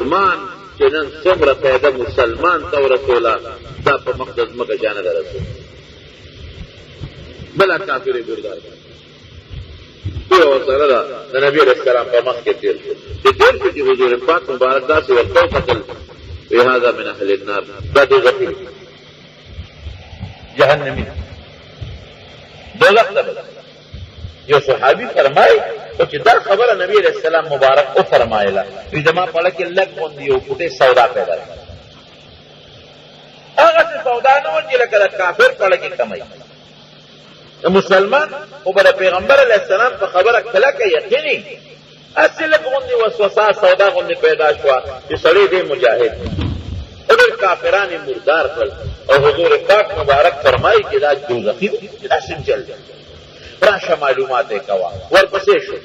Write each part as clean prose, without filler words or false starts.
مسلمان چې نن څومره پیدا مسلمان ته ورسوله دا په مقدس مکه جانه ده رسول بلا کافر بردار یو سره ده د نبی علیہ السلام په مخ کې تیر شو چې حضور پاک مبارک داسې ورته قتل وی هذا من اهل النار دا دوزخي جهنمی دوزخ ته یو صحابي فرمایي چې دا خبره نبی علیہ السلام مبارک او فرمایله وی زما په لکه لګ باندې یو کوټه سودا پیدا هغه څه سودا نه و چې لکه کافر په لکه کمای مسلمان او بر پیغمبر علیہ السلام په خبره کله کې یقیني اصل غوندي وسوسه سودا غوندي پیدا شو چې سړی دې مجاهد او کافرانه مردار کړ او حضور پاک مبارک فرمایي چې دا دوزخي دا سنجل راشه معلومات یې کوا ورپسې شو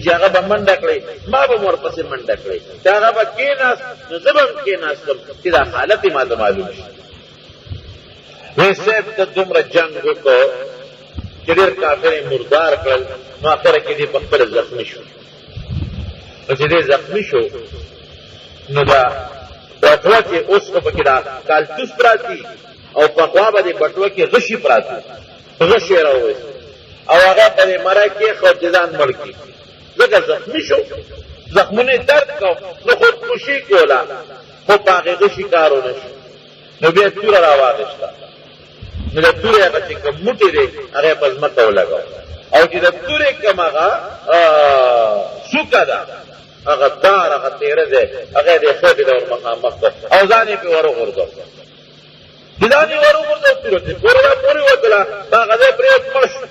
چې هغه به منډه کړی ما به ورپسې منډه کړی چې هغه به کېناست نو زه به هم کېناستم چې دا حالت یې ما ته معلوم شي وی صاحب ته دومره جنګ وکړو چې ډېر کافر یې مردار کړل نو اخره کې دې په خپله زخمي شو نو چې دې زخمي شو نو دا بټوه کې اوس خو پکې دا کالتوس پراتي او په خوا به دې بټوه کې غشي پراته غشي یې راوویست او هغه په دې مړه کې ځان مړ کړي ځکه زخمي شو زخمونه درد کو نو خودکشي کوله خو په هغې غشي کار ونه شو نو بیا توره راواغېسته نو د تورې هغه چې کوم موټی دی هغه یې په ځمکه ولګاو او چې د تورې کوم هغه څوکه ده هغه دار هغه تیره دی هغه یې د خېټې ته ور مخامخ کړ او ځان یې پرې وروغورځاو چې ځان یې وروغورځاو توره چې پورې پورې وتله هغه ځای پرېوت مړ شو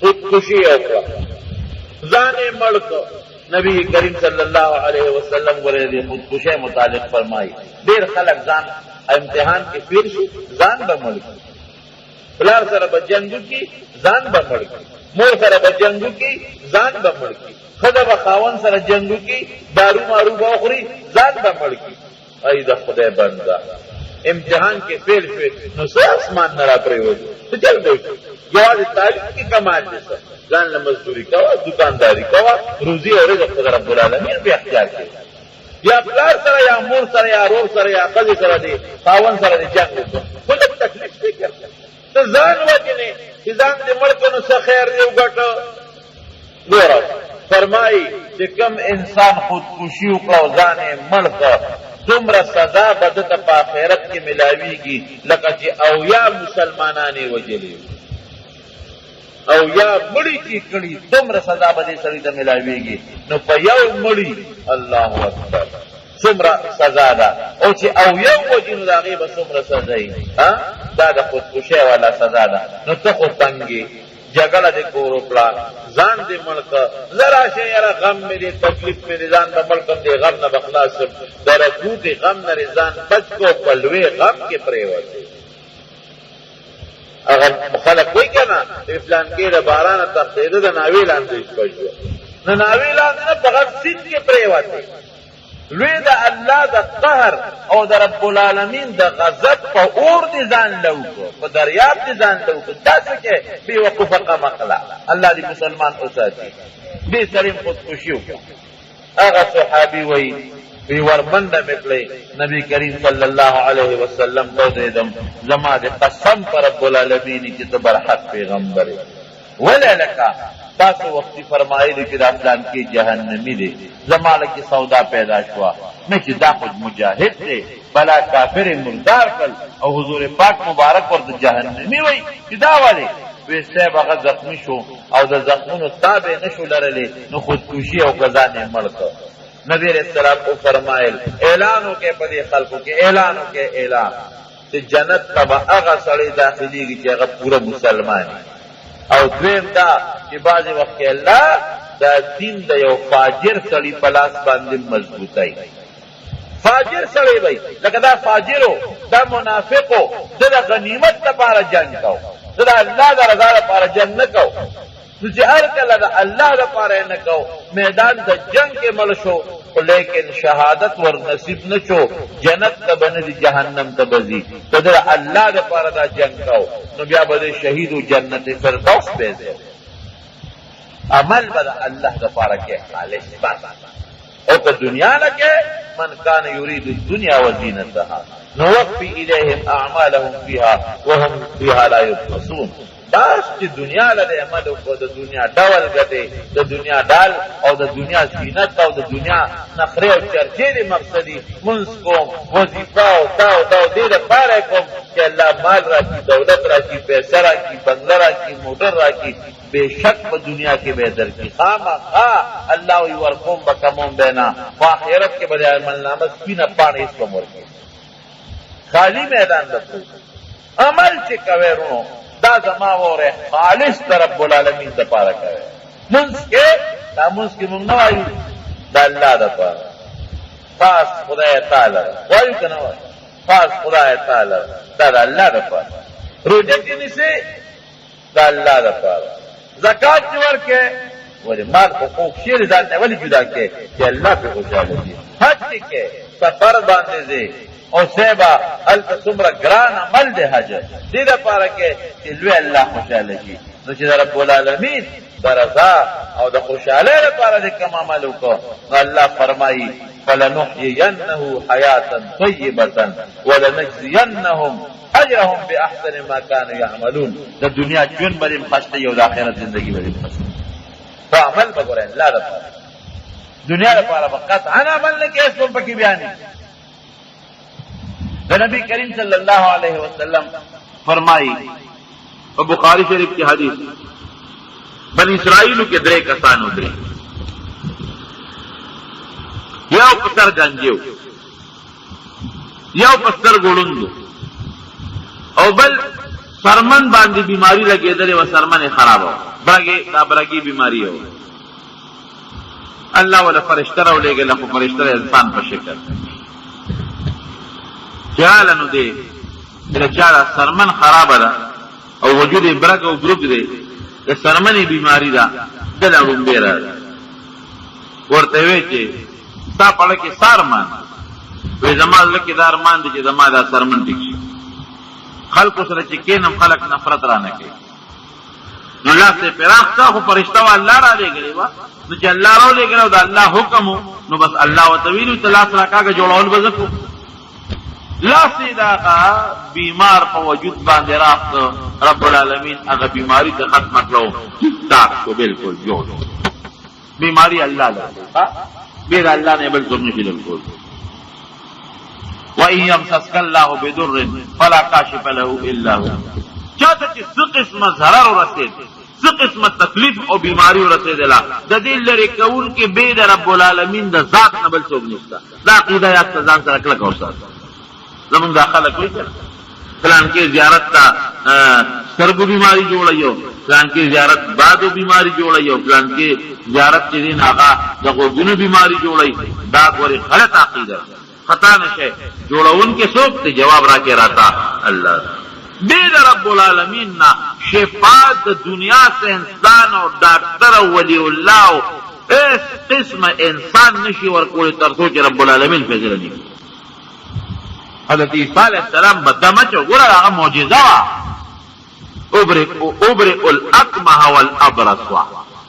خودکشي یې وکړه ځان یې مړ کړ نبی کریم صلی الله علیه وسلم ورې د خودکشۍ متعلق فرمایي ډېر خلک ځان امتحان کې پیر شي ځان به مړ کړي پلار سره به جنګو کې ځان به مړ کړي مور سره به جنګو کې ځان به مړ کړي ښځه به خاوند سره جنګو کې دارو مارو به وخوري ځان به مړ کړي ای د خدای بنده امتحان کې فیل شوې نو څه اسمان نه را پرېوځي څه چل به وشي یوازې تعلیم کې کمال دی ځان له مزدوري کوه دکانداري کوه روزي او رزق خدای رب العالمین په اختیار کې یا پلار سره یا مور سره یا رور سره یا ښځې سره دی خاوند سره دی جنګ وکړه خو لږ تکلیف فکر ته ځان وجنې چې ځان دې مړ کړو نو څه خیر دی وګټه ګوره فرمایي چې کوم انسان خودکشي وکړه او ځان یې مړ کړ دومره سزا به ده ته په آخرت کې ملاویږي لکه چې اویا مسلمانان یې وجلي او یا مړی چې کړي دومره سزا به دې سړي ته ملاویږي نو په یو مړي الله اکبر څومره سزا ده او چې او یو وجي نو د هغې به څومره سزا وي دا د خودکشۍ والا سزا ده نو ته خو تنګې جګړه دې کور وکړه ځان دې مړ کړه زه راشئ یاره غم مې دی تکلیف مې دی ځان به مړ کړم دې غم نه به خلاص شم د رکوټې غم نه دې ځان بچ کړو په لوی غم کې پرېوتې اگر خلق وی کنا فلانکې د بارانه تښتېده د ناوې لاندې شپه شوه نو ناوې لاندې نه په غټ سیند کې پرېوتې لوی د الله د قهر او د رب العالمین د غضب په اور دې ځان لو کړو په دریاب دې ځان لو کړو داسې کې بې وقوفه قمقله الله دې مسلمان وساتي دې سړی خودکشي وکړو هغه صحابي وایي وی ورمنډه مې کړې نبی کریم صلی الله علیه وسلم ته ودرېدم زما د قسم په رب العالمین چې ته برحق پیغمبر یې ولې لکه تاسو وختي فرمایلی چې دا پلانکې جهنمي دی زما لکې سودا پیدا شوه مې چې دا خود مجاهد دی بلا کافر یې مردار کړل او حضور پاک مبارک ورته جهنمي وایي چې دا ولې وی صاحب هغه زخمي شو او د زخمونو تاب یې نه شو لرلی نو خودکشي او ځان یې مړ کړ نبی علیہ السلام کو فرمائل اعلانوں کے پدی خلقوں کے اعلانوں کے اعلان کہ جنت تبا اغا سڑی داخلی کی جگہ پورا مسلمان او دویم دا کہ بعض وقت کے اللہ دا دین دا یو فاجر سڑی پلاس باندې مضبوطائی فاجر سڑی بھائی لکہ دا فاجرو دا منافقو دا غنیمت دا پارا جنگ کاؤ دا اللہ دا رضا دا پارا جنگ نکاؤ چې هر کله د الله لپاره نه کو میدان د جنگ کې مړ شو لیکن شهادت ور نصیب نه شو جنت ته بنه جهنم ته بزي ته د الله لپاره دا جنگ کو نو بیا به شهید او جنت فردوس به عمل بد الله لپاره کې خالص بس او که دنیا لکے من کان یرید الدنیا وزینتها نوفی الیہم اعمالهم فیها وهم فیها لا یبخسون. باس چې دنیا لري عمل او د دنیا ډول غټي د دنیا ډال او د دنیا زینت او د دنیا نخره او چرچې دي مقصدی منځ کوم وظیفه او دا دې لپاره کوم چې الله مال راکړي، دولت راکړي، پیسې راکړي، بنگله راکړي، موټر راکړي. بشک په دنیا کې به درکړي خامخا الله وی ورقوم بکمون دینا په آخرت کې به عمل نامه سپینه پاڼه هیڅ کوم ورکړي خالی میدان درته عمل چې کوي ورونو دا زما وره خالص رب العالمین د پاره کوي. منځ کې دا منځ کې مونږ نه وایو د الله د پاره، خاص خدای تعالی وایو کنه وایو خاص خدای تعالی دا د الله د پاره. روزه کې نشي د الله د پاره. زکات چې ورکې ولې مال حقوق شیر ځان نه ولې جدا کې چې الله په خوشاله دي. حج کې سفر باندې دي او سیبا الته څومره ګران عمل دی حج دې لپاره کې چې لوی الله خوشاله شي. نو چې رب العالمین درزا او د خوشاله لپاره دې کوم عمل وکړو نو الله فرمایي فلنحيينه حياة طيبة ولنجزينهم اجرهم باحسن ما كانوا يعملون. د دنیا ژوند باندې خسته یو د آخرت ژوندۍ باندې خسته په عمل وګورئ الله لپاره دنیا لپاره فقط انا عمل نه کې اسم پکې بیان دي. نبی کریم صلی اللہ علیہ وسلم فرمائی اور بخاری شریف کی حدیث بنی اسرائیل کے درے کسانو درے یو پسر گنجیو یو پسر گوڑندو او بل سرمن باندی بیماری لگے درے و سرمن خراب ہو برگی بیماری ہو. اللہ والا فرشتہ رو لے گئے لکھو فرشتہ انسان پر شکر چالانو دے میرا چالا سرمن خراب دا او وجود برگ او گروپ دے دا سرمنی بیماری دا دل اڑن بے رہا ورطوے چے ستا پڑھے سارمان وی زمان لکی دارمان دے چے زمان دا سرمن ٹکشی خلق سره چې کینم خلق نفرت را نکي نو الله سے پراخ تا خو فرشتہ الله را لګړي وا نو چې الله را لګړو دا الله حکم نو بس الله وتویل ثلاث راکاګه جوړول بزکو لا سیدا بیمار په وجود باندې راخت رب العالمین هغه بیماری ته ختم کړو تا کو بالکل جوړ بیماری الله له بیر الله نه بل څه نشي بالکل. وَإِن يَمْسَسْكَ اللَّهُ بِضُرٍّ فَلَا كَاشِفَ لَهُ إِلَّا هُوَ. چاته چې څه قسمه ضرر ورسېد څه قسمه تکلیف او بیماری ورسېدله د دې لرې کوونکي بې د رب العالمین د ذات نه بل څوک نشته. دا عقیده یاد ته ځان سره کلکه وساته. زمونږ دا خلک وایي فلان کې زیارت ته سترګو بیماری جوړوي فلان کې زیارت بادو بیماری جوړوي فلان کې زیارت چې دین هغه د غوږونو بیماری جوړوي. دا ګورې غلط عقیده خطا نشے جوڑون کے سوک تے جواب را کے رہتا اللہ بید رب العالمین نا شفاعت دنیا سے انسان اور ڈاکٹر ولی اللہ اس قسم انسان نشی ورکولی ترسو چی رب العالمین فیصلہ نہیں. حضرت عیسیٰ علیہ السلام بدمچو گورا آغا معجزہ ابرئ الاکمہ والابرس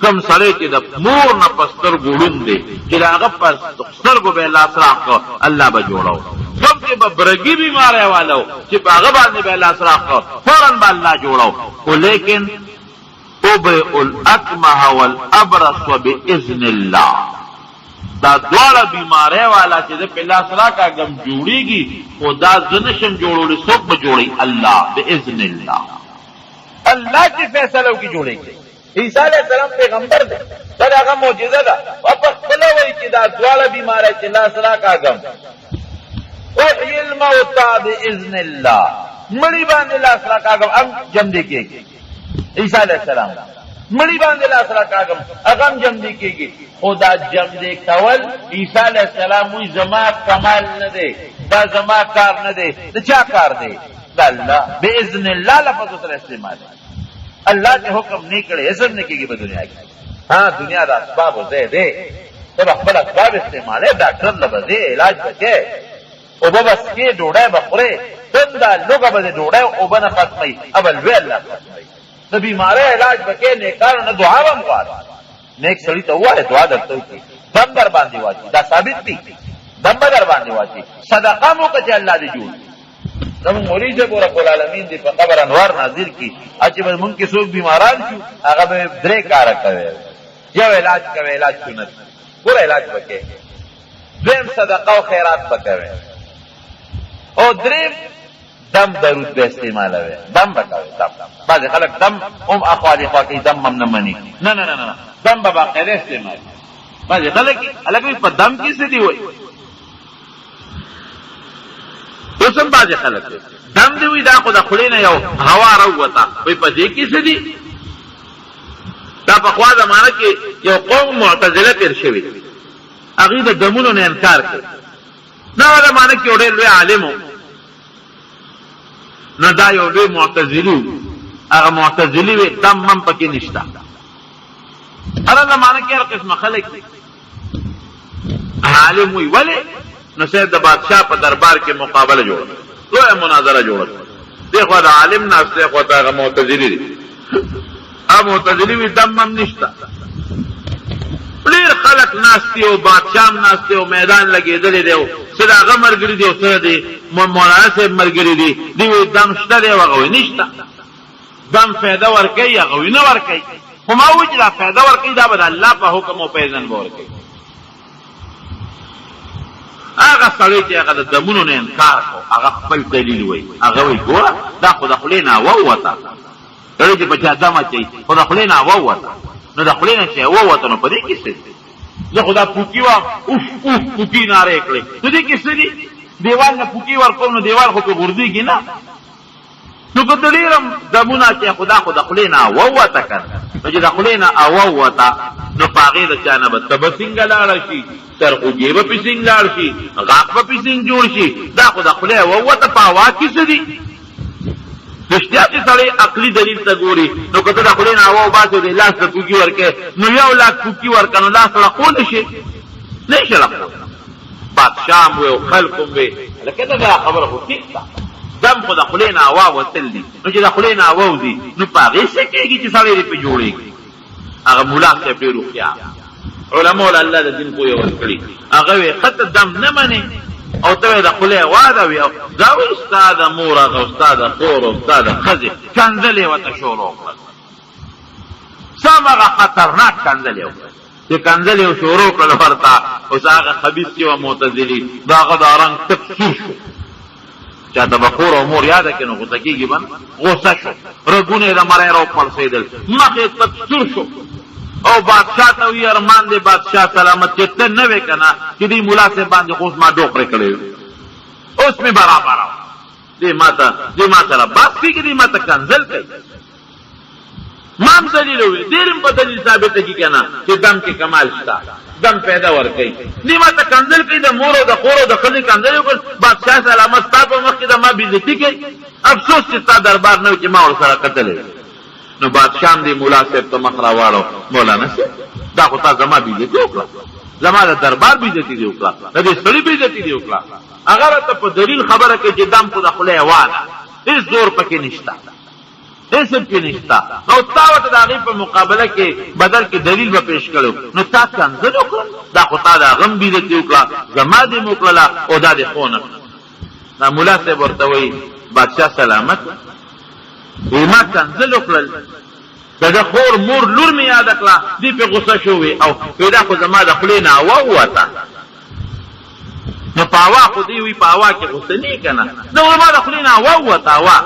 کم سڑے چې د مور نه پستر ګړون دی چې هغه پستر کو به لاس راخ الله به جوړاو کم چې به برګي بیمار والو چې هغه باندې به لاس راخ فورن به الله جوړاو. خو لیکن ابرئ الاکمہ والابرس باذن الله دا دواړه بیماری والا چې د په لاس راکا غم جوړیږي خدا زنشم جوړول څوک به جوړي الله باذن الله. الله کی فیصلو کی جوړیږي. عیسیٰ علیہ السلام پیغمبر دے دا هغه معجزه ده او په خپل وایي چې دا دواړه بیماری چې لاس راکاږم احیی الموتى باذن الله مړی باندې لاس راکاږم ام جم دې کېږي. عیسیٰ علیہ السلام مړی باندې لاس راکاږم هغه جم دې کېږي. خدا جم دې کول عیسیٰ علیہ السلام وی زما کمال نه دی دا زما کار نه دی دا چا کار دی دا الله باذن الله لفظ سره استعمال اللہ کے حکم نہیں کرے ایسا نہیں کی گی دنیا کی. ہاں دنیا دا اسباب دے دے تب اخبر اسباب استعمال ہے ڈاکٹر لبدے علاج بچے او بس کے ڈوڑے بخورے تندا لوگ بدے ڈوڑے او بنا ختمی اب الوی اللہ ختمی تو بیمارے علاج بکے نیکار نہ دعا بموار نیک سڑی تو ہوا ہے دعا درتو کی دم در باندې واچي، دا ثابت دي، دم به در باندې واچي. صدقه مو که چې الله دې جوړ زمونږ مولوي صاحب رب العالمین دې په قبر انوار نازل کړي، چې به مونږ کې څوک بیماران شو هغه به 3 کاره کوي. یو علاج کوي، علاج سنت پورا علاج وکړي، دویم صدقه او خیرات وکړي، او دریم دم درود به استعمالوي. دم وکړي، دم بعضې خلک دم هم اخوالي خوا کوي، دم هم نه مني. نه نه نه نه، دم به باقاعده استعمال. بعضې خلک هلکه په دم کې څه دي وایي، اوس هم بعضې خلک دم دې وایي دا خو د خولې نه یو هوا راووته، وایي په دې کې څه دي. دا پخوا زمانه کې یو قوم معتزله تېر شوي، هغوی د دمونو نه انکار کوي. دا زمانه کې یو ډېر لوی عالم و، نو دا یو لوی معتزلي و. هغه معتزلي وي دم هم پکې نشته. هره زمانه کې هر قسمه خلک دي. عالم وي ولې؟ نو صاحب د بادشاه په دربار کې مقابله جوړه، لویه مناظره جوړه. دې خوا د عالم ناست، دې خوا د هغه معتزلي دي. هغه معتزلي وي دم هم نشته. ډېر خلک ناست دي او بادشاه هم ناست دی او میدان لګېدلی دی او څه د هغه ملګري دي او څه د مولانا صاحب ملګري دي. دوی وایي دم شته دی او هغه وایي نشته. دم فایده ورکوي، هغه وایي نه ورکوي. خو ما وایي چې دا فایده ورکوي دا به د الله په حکم او په اذن به ورکوي. هغه سړی چې هغه د دمونو نه انکار کو، هغه خپل دلیل وایي. هغه وایي ګوره دا خو د خولې نه ووته، سړی چې په چا دم اچوي خو د خولې نه ووته، نو د خولې نه چې ووته نو په دې کې څه دي؟ زه خو دا پوکي وم، اوف اوف پوکي نارې کړې، نو دې کې څه دي؟ دیوال نه پوکي ورکوم نو دیوال خو پې غورځېږي نه. نو که د ډېر دمونه چې خو دا خو د خولې نه ووته که نه، نو چې د خولې نه ووته نو په هغې د چا نه به تبه څنګه لاړه شي، سرخوږې به پې څنګ لاړ شي، غاښ به پې څنګ جوړ شي. دا خو د خولې ووته په هوا کې څه دي؟ رښتیا چې سړی عقلي دلیل ته ګوري، نو که ته د خولې نه هوا وباسې د لاس ته پوکي ورکوې نو 1 لاک پوکي ورکړه نو لاس لقولی شي؟ نه شي لقولی. بادشاه هم وي او خلک هم وي، لکه دا خبره خو ټیک ده. دم خو د خولې نه هوا وتل دي، نو چې د خولې نه هوا وځي نو په هغې څه کېږي چې سړی دې پې جوړېږي. هغه ملا صاحب ډېر هوښیار، علماء له الله د دین پوهې ورکړي. هغه وی ښه ته دم نه منې او ته د خولې واده وي، او دا وایي ستا د مور هغه او ستا د خور او ستا د ښځې کنځل یې ورته شروع کړل. سم هغه خطرناک کنځل یې وکړل چې کنځل یې شروع کړل ورته. اوس هغه خبیث چې وه معتزلي، د هغه دا رنګ تک سور شو. چاته به خور او مور یاده کړي نو غوسه کېږي به نه، غوسه شو، رګونه یې د مری راوپړسېدل، مخ یې تک سور شو. او بادشاه ته وی ارمان دی بادشاه سلامت چې ته نه وې که نه چې دې ملا صاحب باندې خو اوس ما ډوقرې کړی وي، اوس مې برابر دې ما سره بس کېږي، دې ما ته کنځل کوي. ما هم دلیل وویل، ډېر هم په دلیل ثابته کړي که نه چې دم کې کمال شته، دم پیدا ورکوي. دې ما ته کنځل کوي، د مور او د خور او د ښځې کنځل وکړل. بادشاه سلامت ستا په مخ کې د ما بېزتي کوي. افسوس چې ستا دربار نه و چې ما ورسره کتلی. نو بادشاه هم دې ملا صاحب ته مخ راواړو، مولانا صاحب دا خو تا زما بېزتي وکړه، زما د دربار بېزتي دې وکړه، د دې سړي بېزتي دې وکړه. هغه راته په دلیل خبره کوي چې دم خو د خولې هوا ده، هېڅ زور پکې نشته، هېڅ پکې نشته. او تا ورته د هغې په مقابله کې بدل کې دلیل به پېښ کړی نو تا کنځل وکړل. دا خو تا د هغه هم بېزتي وکړه، زما دې م وکړله او دا دې خو نه کړه. دا ملا صاحب ورته وایي بادشاه سلامت وی ما کنځل وکړل، د ده خور مور لور مې یاده کړه، دې پې غوسه شوې او پیدا خو زما د خولې نه هوا ووته. نو په هوا خو دې وي په هوا کې غوسه نه که نه، نه زما د خولې نه هوا ووته. هوا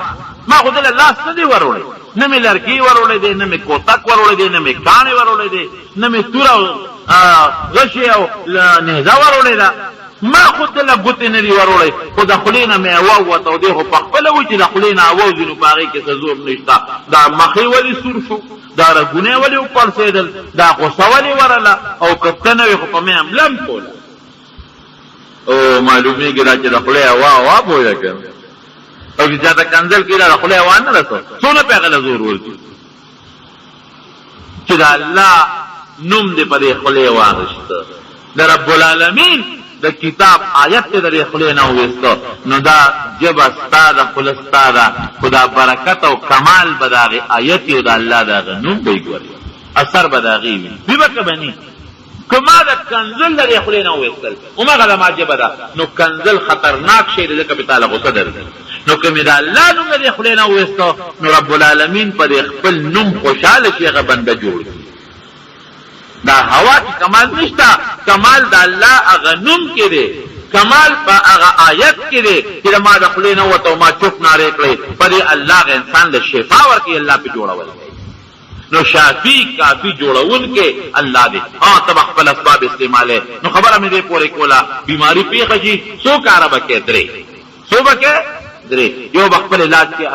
ما خو دله لاس نه دی وروړی، نه مې لرګي وروړی دی، نه مې کوتک وروړی دی، نه مې کاڼې وروړی دی، نه مې توره او غشې او نهزه وروړی ده. ما خو دله ګوتې نه دي وروړی، خو د خولې نه مې هوا ووته او دی خو په خپله وایي چې د خولې نه هوا وځي نو په هغې کې څه زور نشته. دا مخې ولې سور شو، دا رګونه ولې وپړسېدل، دا غوسه ولې ورله، او که ته نه وې خو په مې حمله هم کوله. او معلومېږي دا چې د خولې هوا بویه که نه، او چې چا ته کنځل کړي د خولې هوا نه رسو، څونه په هغه له زور ورځي چې د الله نوم دې په دې خولې واغېسته، د رب العالمین د کتاب آیت ته د دې خولې نه وویسته، نو دا ژبه ستا ده، خوله ستا ده، خو دا برکت او کمال به د هغې آیت او د الله د هغه نوم به یې ګوري، اثر به د هغې وي. وي به که به ني کما د کنزل لري خلې نه وېستل هماغه د ماجبه ده نو کنزل خطرناک شی دی ځکه په تعالی غوسه درځي نو کومې د الله نوم لري خلې نه وېستو نو رب العالمین په خپل نوم خوشاله شي هغه بنده جوړ دا هوا کې کمال نشته کمال د الله هغه نوم کې دی کمال په هغه آیت کې دی چې ما د خلې نه وته ما چوپ نارې کړې په دې الله انسان له شفا ورکړي الله په جوړول نو شافی کافی جوړون کې الله دې تب خپل اسباب استعماله نو خبره مې دې پورې کولا بیماری پیښه شي سو کار بکې درې سو بکې درې یو خپل علاج کې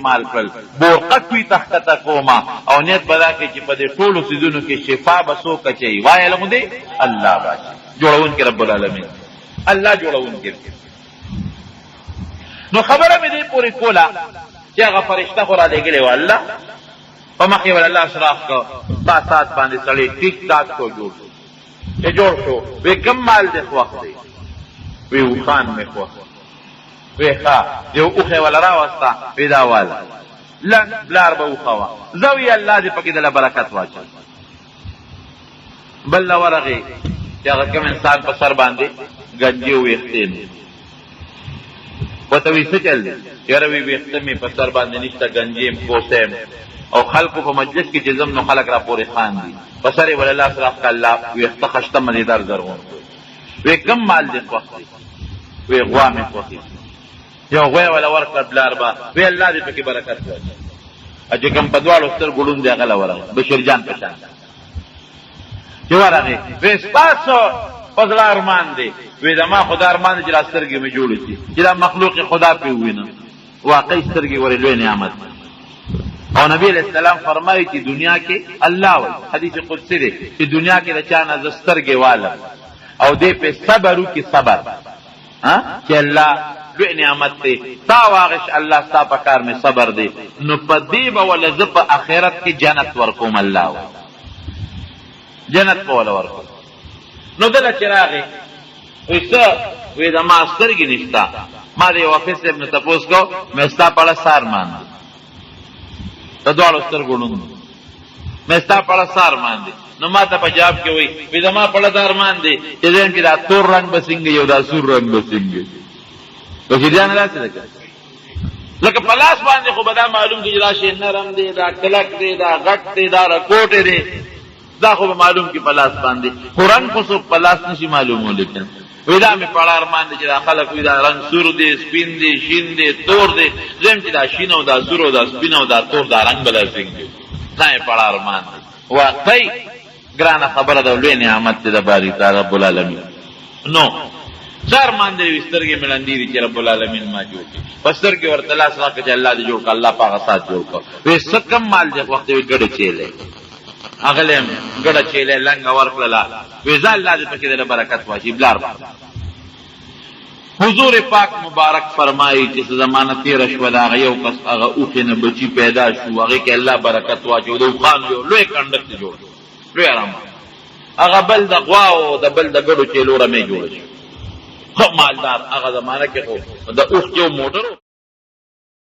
استعمال کړل بوقت وی تحت کوما او نیت بدا کې چې په دې ټولو سيزونو کې شفا بسو کچي وای له دې الله باشي جوړون کې رب العالمین الله جوړون کې نو خبره مې دې پوری کولا چې هغه فرشتہ خورا لګلې و الله په مخې ول الله اشراف کو باسات باندې سړی ټیک ټاک کو جوړ شو وی کمال دې وخت دی وی وخان مې خو وی ښا یو اوخه ولا راوستا پیدا وال لن بلار به وخوا زوی الله دې پکې د برکت واچي بل ورغه چې هغه کوم انسان په سر باندې گنجي وېختین وته وی څه چل دی یاره وی وېختمې په سر باندې نشته گنجي کوسم او خلقو په مجلس کې جزم نو خلق را پورې خان دي بسره ول الله صلاح الله وېخته خشته مزیدار زرغون وی کم مال دې وخت وی غوامه وخت یو غوی ولا ورکړ بلار با وی الله دې پکې برکت واچي اجه کم په دوالو ستر ګړون دی هغه ورغ بشیر جان پشان جو ورغه وی سپاسو فضل ارمان دی وی دما خدا ارمان چې راسترګي مې جوړ شي چې دا مخلوق خدا په وینه واقعي سترګي ورې لوی نعمت او نبی علیہ السلام فرمایي چې دنیا کې الله وی حدیث قدسی دی چې دنیا کې د چا نه زسترګي واله او دې په صبرو کې صبر ها چې الله لوی نعمت دی تا واغش الله ستا په کار مې صبر دی نو په دې به ول ز په آخرت کې جنت ورکوم الله جنت په ول ورکوم نو دل چراغي وسه وې د ماستر کې نشتا ما دې واپس ابن تپوس کو مې ستا په سار مان ته دوالو ستر ګړون مې ستا په سار مان دي نو ما ته په جواب کې وې وې د ما په لدار مان دي چې دین کې دا تور رنگ بسنګ یو دا سور رنگ بسنګ تو چې ځان راځي لکه پلاس باندې خو بدا معلوم دی راشه نرم دی دا کلک دی دا غټ دی دا رکوټ دی دا خو معلوم کی پلاس باندې قرآن خو سو پلاس نشي معلومو لیکن ودا می پړار باندې چې خلک ودا رنگ سور دی سپین دی شین دی تور دی زم چې دا شین او دا سور او دا سپین او دا تور دا رنگ بل څنګه دای پړ ارمان دی واقعي ګرانه خبره ده لوی نعمت دی د باری تعالی رب العالمین نو څار مان دی وسترګې ملندې دي چې رب العالمین ما جوړ کړي پسترګې ورته لاس راکړي چې الله دې جوړ کړ الله پاک سات جوړ کړ وې سکم مال دې وخت وی ګډ چیلې اغلم ګډ چیلې لنګ ورکړه وې ځل الله دې پکې د برکت واچي بلار حضور پاک مبارک فرمایي چې زمانه تیر شو دا یو کس هغه اوخه نه بچی پیدا شو هغه کې الله برکت واچو د خان یو لوی کندک جوړ لوی آرام هغه بل د غوا او د بل د ګډو چیلو رمې جوړ شو خو مالدار هغه زمانه کې خو د اوخ یو موټر